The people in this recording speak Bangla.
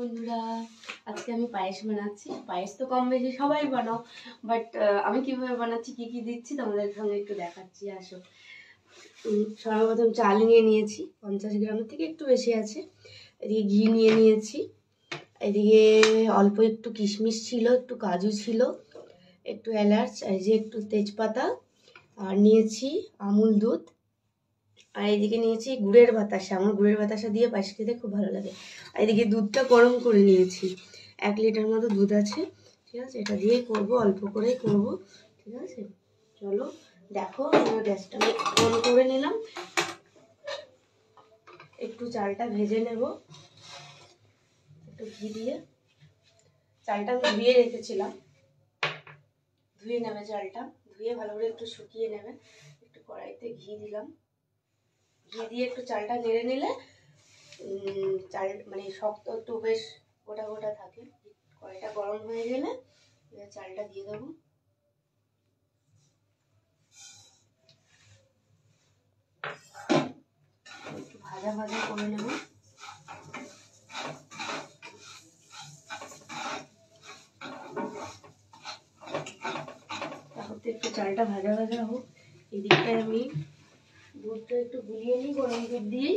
বন্ধুরা, আজকে আমি পায়েস বানাচ্ছি। পায়েস তো কম বেশি সবাই বানাও, বাট আমি কিভাবে বানাচ্ছি, কি কি দিচ্ছি তোমাদের সঙ্গে একটু দেখাচ্ছি। আসো, সর্বপ্রথম চাল নিয়ে নিয়েছি 50 গ্রামের থেকে একটু বেশি আছে। এদিকে ঘি নিয়ে নিয়েছি, এদিকে অল্প একটু কিশমিশ ছিল, একটু কাজু ছিল, একটু এলাচ, এই যে একটু তেজপাতা, আর নিয়েছি আমুল দুধ, আর এদিকে নিয়েছি গুড়ের বাতাসা। আমার গুড়ের বাতাসা দিয়ে পায়েস খেতে খুব ভালো লাগে। আর এদিকে দুধটা গরম করে নিয়েছি, 1 লিটার মতো দুধ আছে। ঠিক আছে, এটা দিয়ে করব, অল্প করেই করব। ঠিক আছে, চলো দেখো। গ্যাসটা আমি অন করে নিলাম, একটু চালটা ভেজে নেব একটু ঘি দিয়ে। চালটা আমি ধুয়ে রেখেছিলাম, ধুয়ে নেবে চালটা, ধুয়ে ভালো করে একটু শুকিয়ে নেবে। একটু কড়াইতে ঘি দিলাম, ঘি দিয়ে একটু চালটা নেড়ে নিলে চাল মানে শক্ত একটু বেশ গোটা গোটা থাকে। কড়াইটা গরম হয়ে গেলে চালটা দিয়ে দেবো। একটু ভাজা ভাজা করে নেব। তারপর একটু চালটা ভাজা ভাজা হোক, এদিকটায় আমি দুধটা একটু গুলিয়ে নিই গরম দুধ দিয়েই।